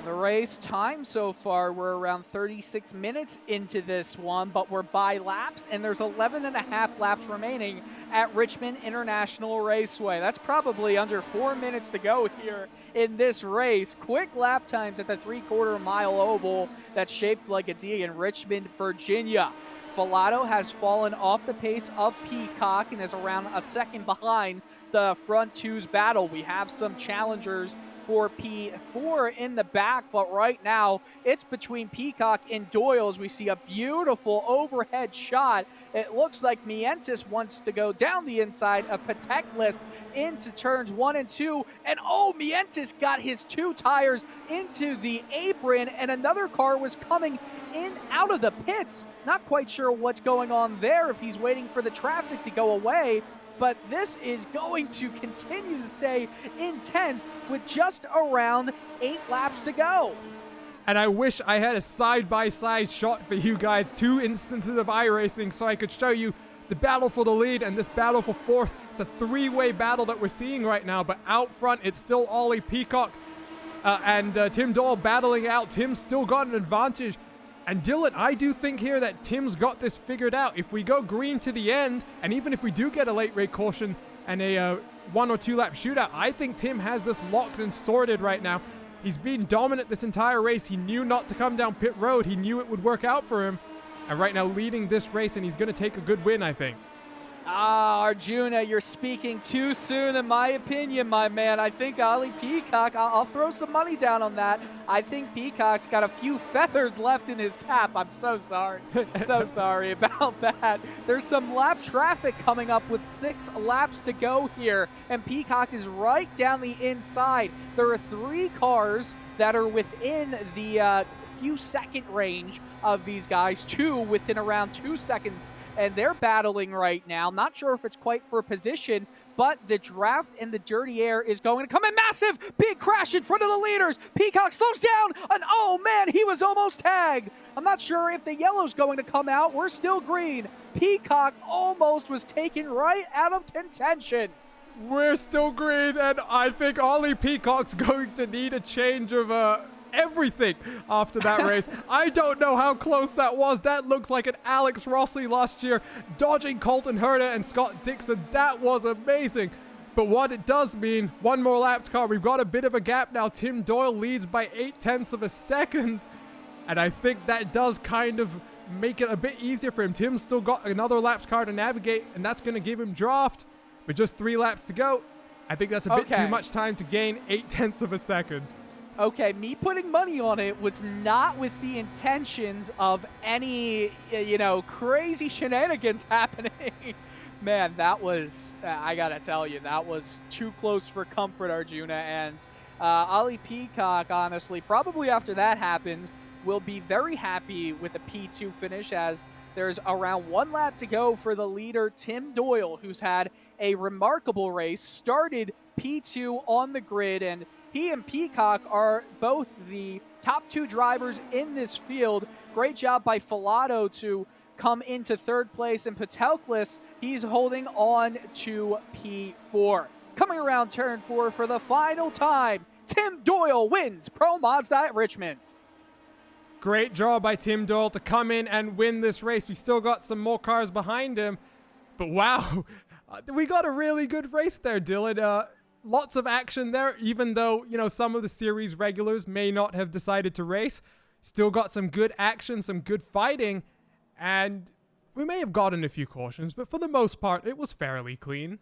The race time so far, we're around 36 minutes into this one, but we're by laps, and there's 11 and a half laps remaining at Richmond International Raceway. That's probably under 4 minutes to go here in this race. Quick lap times at the 3/4 mile oval that's shaped like a D in Richmond, Virginia. Filato has fallen off the pace of Peacock and is around a second behind the front two's battle. We have some challengers for P4 in the back, but right now it's between Peacock and Doyle as we see a beautiful overhead shot. It looks like Mientus wants to go down the inside of Pateklis into turns 1 and 2, and oh, Mientus got his 2 tires into the apron, and another car was coming in out of the pits. Not quite sure what's going on there, if he's waiting for the traffic to go away. But this is going to continue to stay intense with just around 8 laps to go. And I wish I had a side-by-side shot for you guys, 2 instances of iRacing, so I could show you the battle for the lead and this battle for 4th. It's a 3-way battle that we're seeing right now, but out front, it's still Ollie Peacock and Tim Doyle battling out. Tim's still got an advantage. And Dylan, I do think here that Tim's got this figured out. If we go green to the end, and even if we do get a late rate caution and a 1 or 2 lap shootout, I think Tim has this locked and sorted right now. He's been dominant this entire race. He knew not to come down pit road. He knew it would work out for him. And right now leading this race, and he's going to take a good win, I think. Arjuna, you're speaking too soon in my opinion, my man. I think Ollie Peacock, I'll throw some money down on that. I think Peacock's got a few feathers left in his cap. I'm so sorry. So sorry about that. There's some lap traffic coming up with 6 laps to go here, and Peacock is right down the inside. There are 3 cars that are within the few second range of these guys, 2 within around 2 seconds, and they're battling right now. Not sure if it's quite for position, but the draft and the dirty air is going to come in. Massive big crash in front of the leaders. Peacock slows down, and oh man, he was almost tagged. I'm not sure if the yellow's going to come out. We're still green. Peacock almost was taken right out of contention. We're still green, and I think Ollie Peacock's going to need a change of everything after that race. I don't know how close that was. That looks like an Alex Rossi last year, dodging Colton Herta and Scott Dixon. That was amazing. But what it does mean, 1 more lap to go. We've got a bit of a gap now. Tim Doyle leads by 0.8 of a second. And I think that does kind of make it a bit easier for him. Tim's still got another lap car to navigate, and that's going to give him draft. With just 3 laps to go, I think that's a bit too much time to gain 0.8 of a second. Okay, me putting money on it was not with the intentions of any, crazy shenanigans happening. Man, that was, I gotta tell you, that was too close for comfort, Arjuna. And Ali Peacock, honestly, probably after that happens, will be very happy with a P2 finish, as there's around 1 lap to go for the leader, Tim Doyle, who's had a remarkable race, started P2 on the grid, and he and Peacock are both the top 2 drivers in this field. Great job by Filato to come into 3rd place, and Patelklis, he's holding on to P4. Coming around turn 4 for the final time, Tim Doyle wins Pro Mazda at Richmond. Great draw by Tim Doyle to come in and win this race. We still got some more cars behind him, but wow, we got a really good race there, Dylan. Lots of action there, even though, some of the series regulars may not have decided to race. Still got some good action, some good fighting, and we may have gotten a few cautions, but for the most part, it was fairly clean.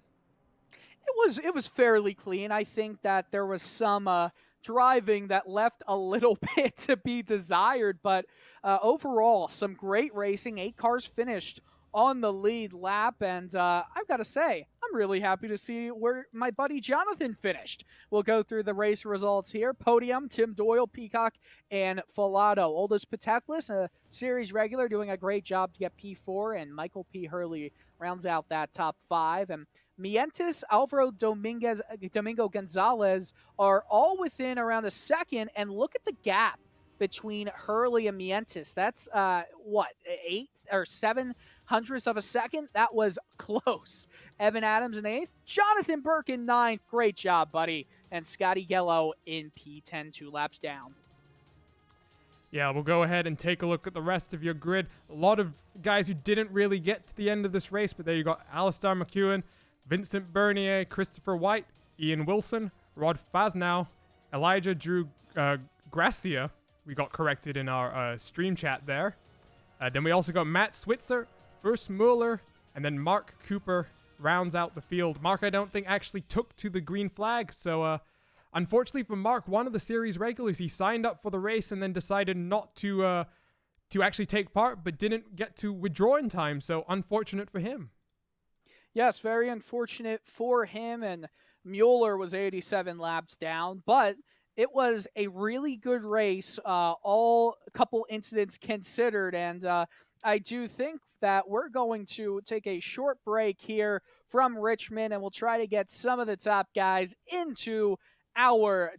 It was fairly clean. I think that there was some driving that left a little bit to be desired, but overall, some great racing. 8 cars finished on the lead lap, and I've got to say, I'm really happy to see where my buddy Jonathan finished. We'll go through the race results here. Podium, Tim Doyle, Peacock, and Filato. Oldest Pateklis, a series regular, doing a great job to get P4, and Michael P. Hurley rounds out that top 5. And Mientis, Alvaro Domingo Gonzalez are all within around a second, and look at the gap between Hurley and Mientis. That's 8 or 7 hundredths of a second? That was close. Evan Adams in 8th, Jonathan Burke in 9th. Great job, buddy. And Scotty Gello in P10, 2 laps down. Yeah, we'll go ahead and take a look at the rest of your grid. A lot of guys who didn't really get to the end of this race, but there you got Alistair McEwen, Vincent Bernier, Christopher White, Ian Wilson, Rod Fasnow, Elijah Drew Gracia. We got corrected in our stream chat there. Then we also got Matt Switzer, Urs Mueller, and then Mark Cooper rounds out the field. Mark, I don't think, actually took to the green flag, so unfortunately for Mark, one of the series regulars, he signed up for the race and then decided not to actually take part, but didn't get to withdraw in time, so unfortunate for him. Yes, very unfortunate for him, and Mueller was 87 laps down, but it was a really good race, all couple incidents considered, and I do think that we're going to take a short break here from Richmond, and we'll try to get some of the top guys into our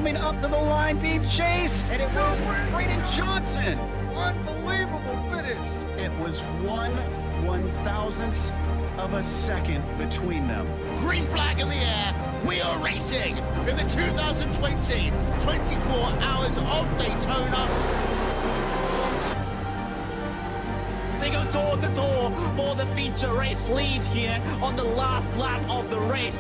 coming up to the line, being chased, and it was Braden Johnson. Unbelievable finish. It was 1/1000th of a second between them. Green flag in the air. We are racing in the 2020 24 Hours of Daytona. They go door to door for the feature race lead here on the last lap of the race.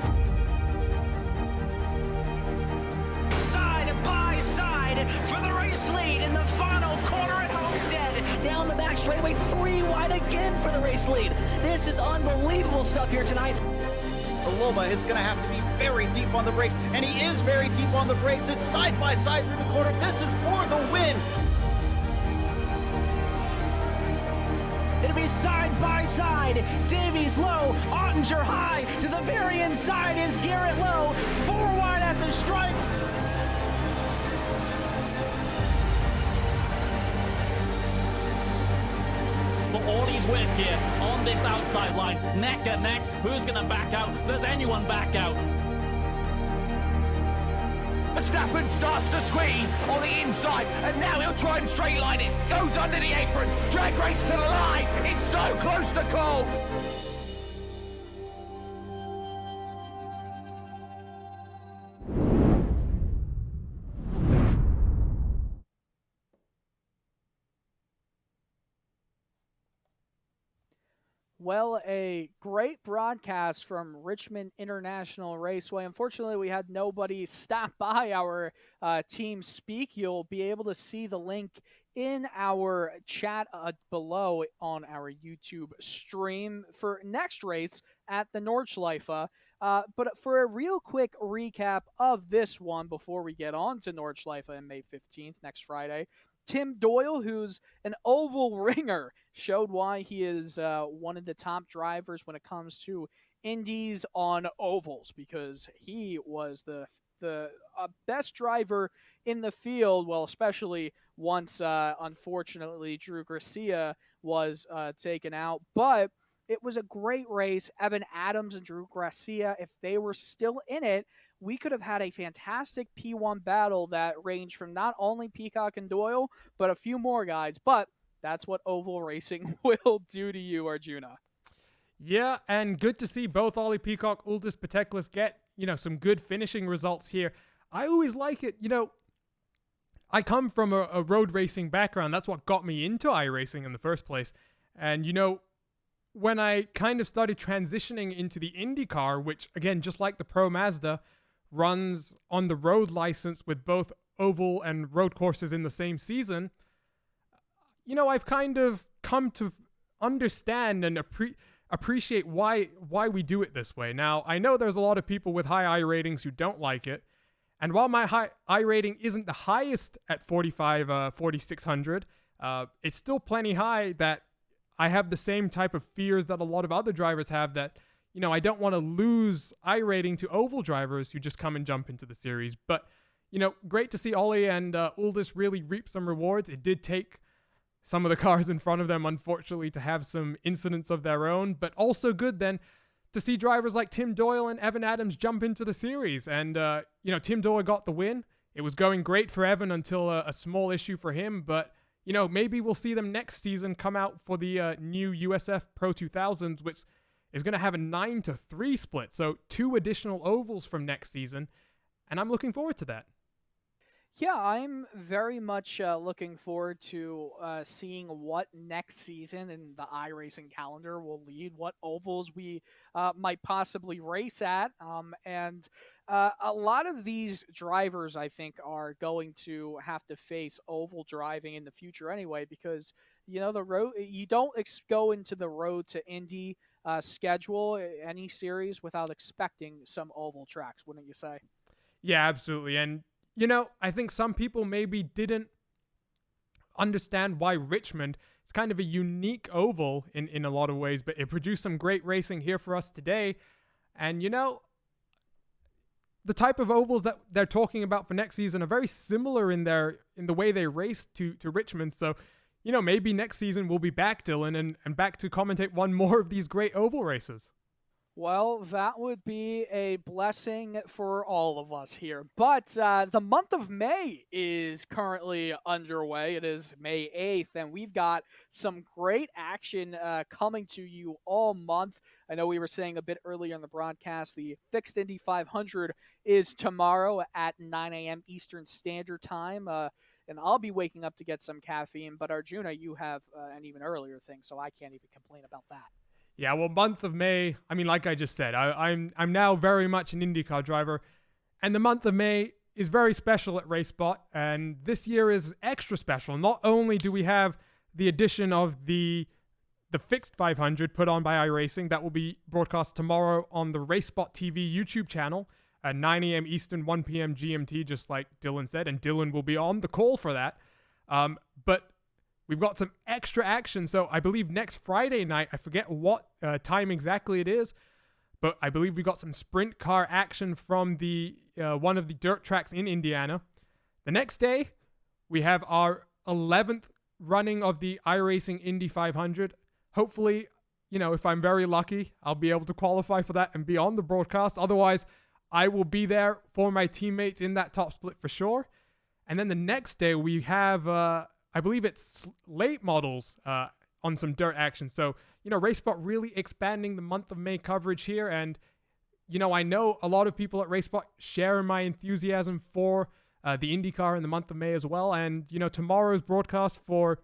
Side by side for the race lead in the final corner at Homestead. Down the back straightaway, 3 wide again for the race lead. This is unbelievable stuff here tonight. Loma is going to have to be very deep on the brakes, and he is very deep on the brakes. It's side by side through the corner. This is for the win. It'll be side by side. Davies low, Ottinger high. To the very inside is Garrett low. 4 wide at the stripe. For Audie's win here on this outside line. Neck and neck. Who's going to back out? Does anyone back out? Verstappen starts to squeeze on the inside, and now he'll try and straight line it. Goes under the apron, drag race to the line. It's so close to call. Well, a great broadcast from Richmond International Raceway. Unfortunately, we had nobody stop by our team speak. You'll be able to see the link in our chat below on our YouTube stream for next race at the Nordschleife. But for a real quick recap of this one before we get on to Nordschleife on May 15th, next Friday, Tim Doyle, who's an oval ringer, showed why he is one of the top drivers when it comes to Indies on ovals, because he was the best driver in the field, well, especially once, unfortunately, Drew Garcia was taken out. But it was a great race. Evan Adams and Drew Garcia, if they were still in it, we could have had a fantastic P1 battle that ranged from not only Peacock and Doyle, but a few more guys. But that's what oval racing will do to you, Arjuna. Yeah, and good to see both Ollie Peacock, Uldis Pateklis get, some good finishing results here. I always like it. I come from a road racing background. That's what got me into iRacing in the first place. And, when I kind of started transitioning into the IndyCar, which, again, just like the Pro Mazda, runs on the road license with both oval and road courses in the same season, I've kind of come to understand and appreciate why we do it this way. Now, I know there's a lot of people with high I ratings who don't like it, and while my high I rating isn't the highest at 4,600, it's still plenty high that I have the same type of fears that a lot of other drivers have, that, I don't want to lose I rating to oval drivers who just come and jump into the series. But, great to see Ollie and Uldis really reap some rewards. It did take some of the cars in front of them, unfortunately, to have some incidents of their own, but also good then to see drivers like Tim Doyle and Evan Adams jump into the series. And, Tim Doyle got the win. It was going great for Evan until a small issue for him, but maybe we'll see them next season come out for the new USF Pro 2000s, which is going to have a 9-3 split. So 2 additional ovals from next season. And I'm looking forward to that. Yeah, I'm very much looking forward to seeing what next season in the iRacing calendar will lead, what ovals we might possibly race at. And a lot of these drivers, I think, are going to have to face oval driving in the future anyway, because, the road, you don't go into the road to Indy schedule any series without expecting some oval tracks, wouldn't you say? Yeah, absolutely. And I think some people maybe didn't understand why Richmond is kind of a unique oval in a lot of ways, but it produced some great racing here for us today. And, the type of ovals that they're talking about for next season are very similar in the way they race to Richmond. So, maybe next season we'll be back, Dylan, and back to commentate one more of these great oval races. Well, that would be a blessing for all of us here. But the month of May is currently underway. It is May 8th, and we've got some great action coming to you all month. I know we were saying a bit earlier in the broadcast, the Fixed Indy 500 is tomorrow at 9 a.m. Eastern Standard Time. And I'll be waking up to get some caffeine. But Arjuna, you have an even earlier thing, so I can't even complain about that. Yeah, well, month of May, I mean, like I just said, I'm now very much an IndyCar driver, and the month of May is very special at RaceSpot, and this year is extra special. Not only do we have the addition of the fixed 500 put on by iRacing that will be broadcast tomorrow on the RaceSpotTV YouTube channel at 9 a.m. Eastern, 1 p.m. GMT, just like Dylan said, and Dylan will be on the call for that. But we've got some extra action. So I believe next Friday night, I forget what time exactly it is, but I believe we got some sprint car action from the one of the dirt tracks in Indiana. The next day, we have our 11th running of the iRacing Indy 500. Hopefully, if I'm very lucky, I'll be able to qualify for that and be on the broadcast. Otherwise, I will be there for my teammates in that top split for sure. And then the next day, we have I believe it's late models on some dirt action. So, RaceSpot really expanding the month of May coverage here. And, I know a lot of people at RaceSpot share my enthusiasm for the IndyCar in the month of May as well. And, tomorrow's broadcast for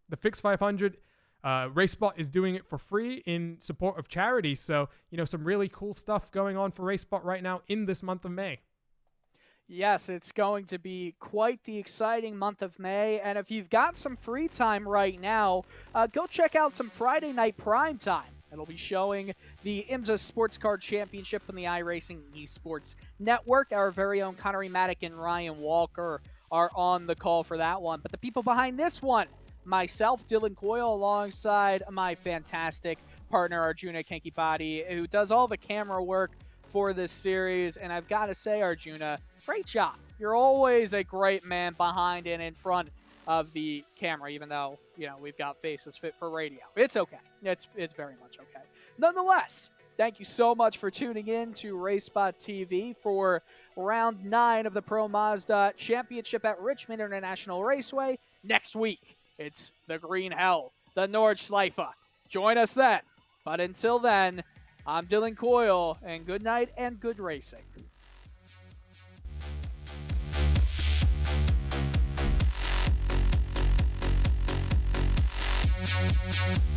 the Fixed 500, RaceSpot is doing it for free in support of charity. So, some really cool stuff going on for RaceSpot right now in this month of May. Yes, it's going to be quite the exciting month of May. And if you've got some free time right now, go check out some Friday night prime time. It'll be showing the IMSA Sports Car Championship on the iRacing Esports Network. Our very own Connery Maddock and Ryan Walker are on the call for that one. But the people behind this one, myself, Dylan Coyle, alongside my fantastic partner, Arjuna Kenkipati, who does all the camera work for this series. And I've got to say, Arjuna, great job. You're always a great man behind and in front of the camera, even though, we've got faces fit for radio. It's okay. It's very much okay. Nonetheless, thank you so much for tuning in to RaceSpot TV for round 9 of the Pro Mazda Championship at Richmond International Raceway. Next week, it's the Green Hell, the Nordschleife. Join us then. But until then, I'm Dylan Coyle, and good night and good racing. We'll be right back.